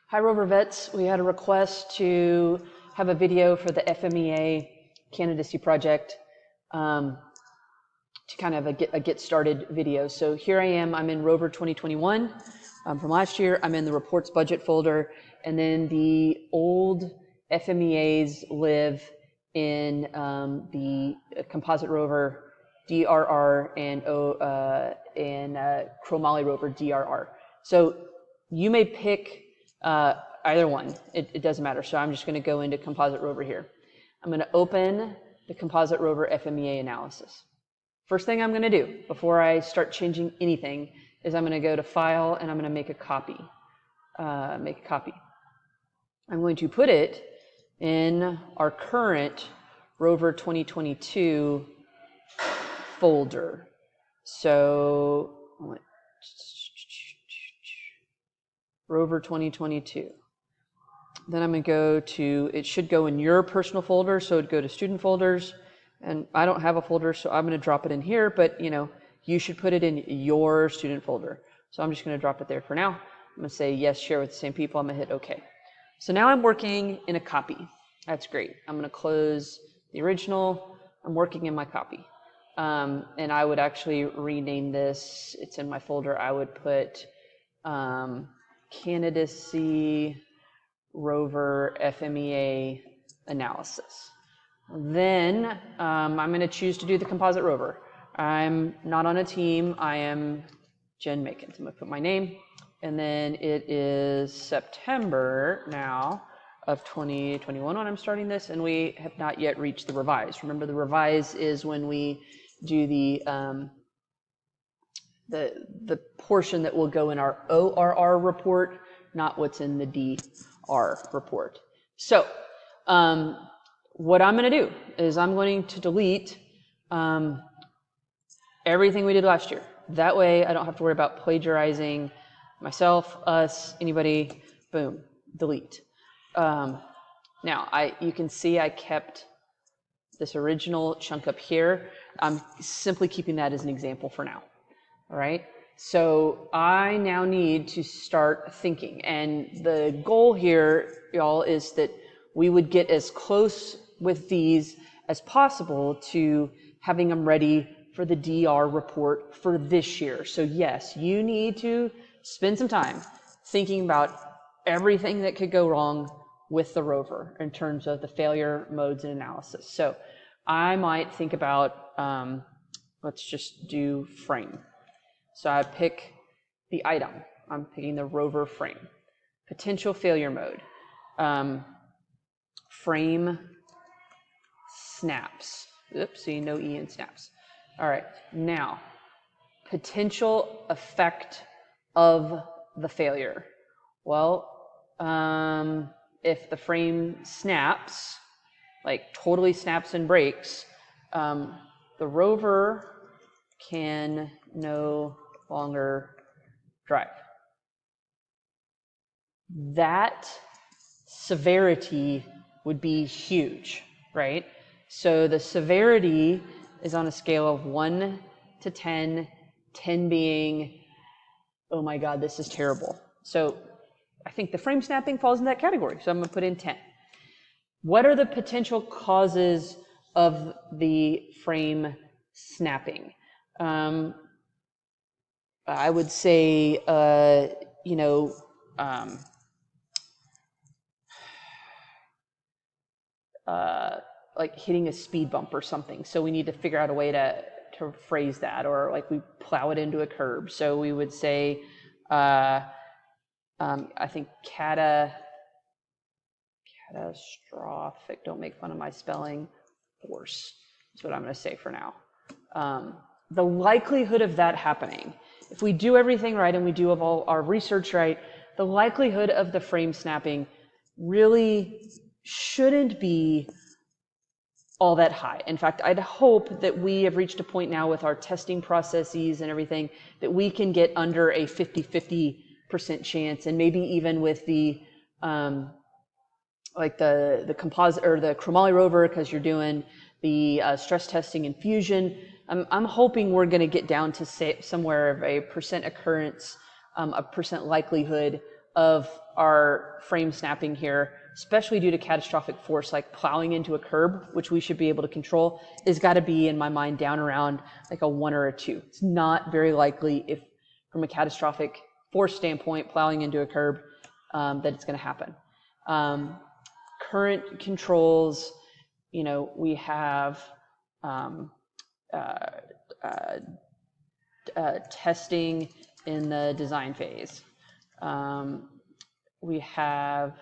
Hi, Rover vets. We had a request to have a video for the FMEA Candidacy project to kind of a get started video. So here I am. I'm in Rover 2021 from last year. I'm in the reports budget folder, and then the old FMEAs live in the composite rover DRR and chromoly rover DRR. So you may pick either one. It doesn't matter. So I'm just going to go into composite rover here. I'm going to open the composite rover FMEA analysis. First thing I'm going to do before I start changing anything is I'm going to go to File and I'm going to make a copy. I'm going to put it in our current Rover 2022 folder. So Rover 2022. Then I'm going to go to, it should go in your personal folder, so it'd go to student folders. And I don't have a folder, so I'm going to drop it in here, but you should put it in your student folder. So I'm just going to drop it there for now. I'm going to say yes, share with the same people. I'm going to hit OK. So now I'm working in a copy. That's great. I'm going to close the original. I'm working in my copy. And I would actually rename this. It's in my folder. I would put Candidacy Rover FMEA analysis. Then I'm going to choose to do the composite rover. I'm not on a team. I am Jen Makins. I'm going to put my name. And then it is September now of 2021 when I'm starting this, and we have not yet reached the revise. Remember, the revise is when we do the portion that will go in our ORR report, not what's in the DR report. So what I'm going to do is I'm going to delete everything we did last year. That way I don't have to worry about plagiarizing myself, us, anybody. Boom, delete. Now you can see I kept this original chunk up here. I'm simply keeping that as an example for now. All right. So I now need to start thinking, and the goal here, y'all, is that we would get as close with these as possible to having them ready for the DR report for this year. So yes, you need to spend some time thinking about everything that could go wrong with the rover in terms of the failure modes and analysis. So I might think about, let's just do frame. So I pick the item. I'm picking the rover frame. Potential failure mode. Frame snaps. Oopsie, no E in snaps. All right, now, potential effect of the failure. Well, if the frame snaps, like totally snaps and breaks, the rover can no longer drive. That severity would be huge, right? So the severity is on a scale of 1 to 10, 10 being, oh my God, this is terrible. So I think the frame snapping falls in that category, so I'm going to put in 10. What are the potential causes of the frame snapping? I would say, like hitting a speed bump or something. So we need to figure out a way to phrase that, or like we plow it into a curb. So we would say, I think catastrophic, don't make fun of my spelling, force. That's what I'm going to say for now. The likelihood of that happening, if we do everything right and we do all our research right, the likelihood of the frame snapping really shouldn't be all that high. In fact, I'd hope that we have reached a point now with our testing processes and everything that we can get under a 50-50% chance, and maybe even with the like the composite or the chromoly rover, because you're doing the stress testing and fusion. I'm hoping we're going to get down to say somewhere of a percent occurrence, a percent likelihood of our frame snapping here, especially due to catastrophic force like plowing into a curb, which we should be able to control, is got to be, in my mind, down around like a 1 or a 2. It's not very likely, if from a catastrophic force standpoint, plowing into a curb, that it's going to happen. Current controls, we have testing in the design phase. We have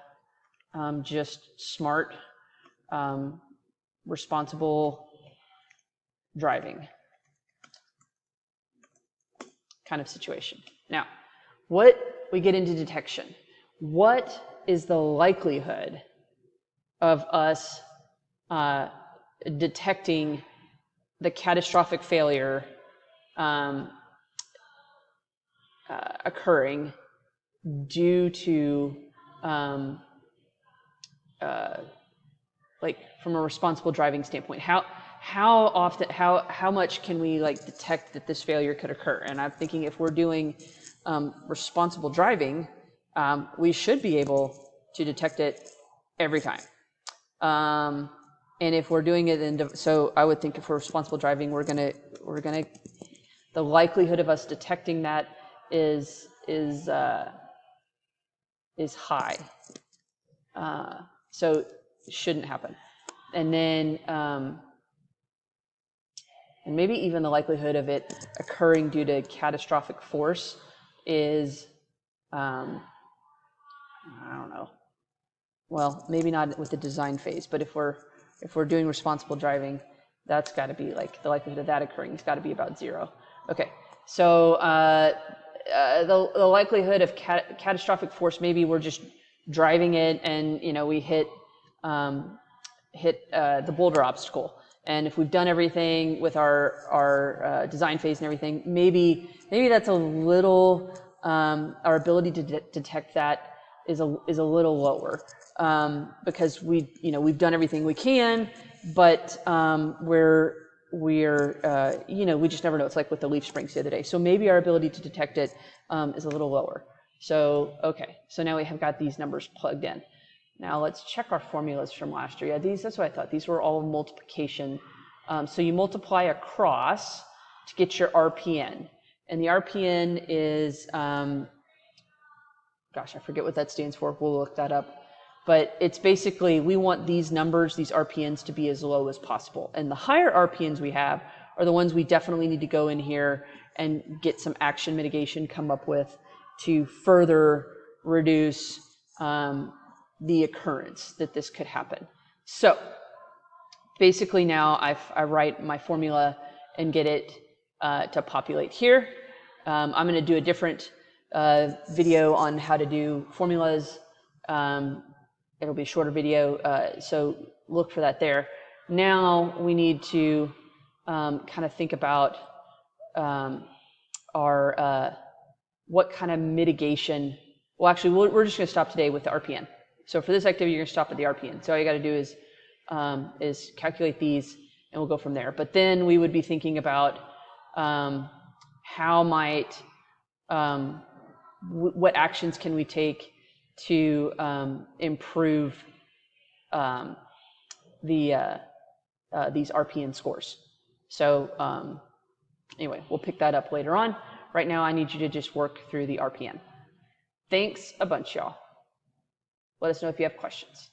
just smart, responsible driving kind of situation. Now, what we get into detection. What is the likelihood of us detecting the catastrophic failure occurring due to like from a responsible driving standpoint? How often, how much can we like detect that this failure could occur? And I'm thinking if we're doing responsible driving, we should be able to detect it every time. And if we're doing it so I would think if we're responsible driving, we're gonna the likelihood of us detecting that is high. So it shouldn't happen. And then and maybe even the likelihood of it occurring due to catastrophic force is I don't know. Well, maybe not with the design phase, but if we're doing responsible driving, that's got to be like the likelihood of that occurring has got to be about 0. Okay, so the likelihood of catastrophic force, maybe we're just driving it and we hit the boulder obstacle, and if we've done everything with our design phase and everything, maybe that's a little our ability to detect that is a little lower, because we've done everything we can, but we just never know. It's like with the leaf springs the other day. So maybe our ability to detect it is a little lower. So okay, so now we have got these numbers plugged in. Now let's check our formulas from last year. Yeah, that's what I thought. These were all multiplication. So you multiply across to get your RPN, and the RPN is gosh, I forget what that stands for. We'll look that up. But it's basically, we want these numbers, these RPNs, to be as low as possible. And the higher RPNs we have are the ones we definitely need to go in here and get some action mitigation come up with to further reduce the occurrence that this could happen. So basically now I write my formula and get it to populate here. I'm going to do a different video on how to do formulas. It'll be a shorter video, so look for that there. Now we need to kind of think about our what kind of mitigation. Well, actually, we're just going to stop today with the RPN. So for this activity, you're going to stop at the RPN. So all you got to do is calculate these, and we'll go from there. But then we would be thinking about how might what actions can we take to improve these RPN scores. So anyway, we'll pick that up later on. Right now, I need you to just work through the RPN. Thanks a bunch, y'all. Let us know if you have questions.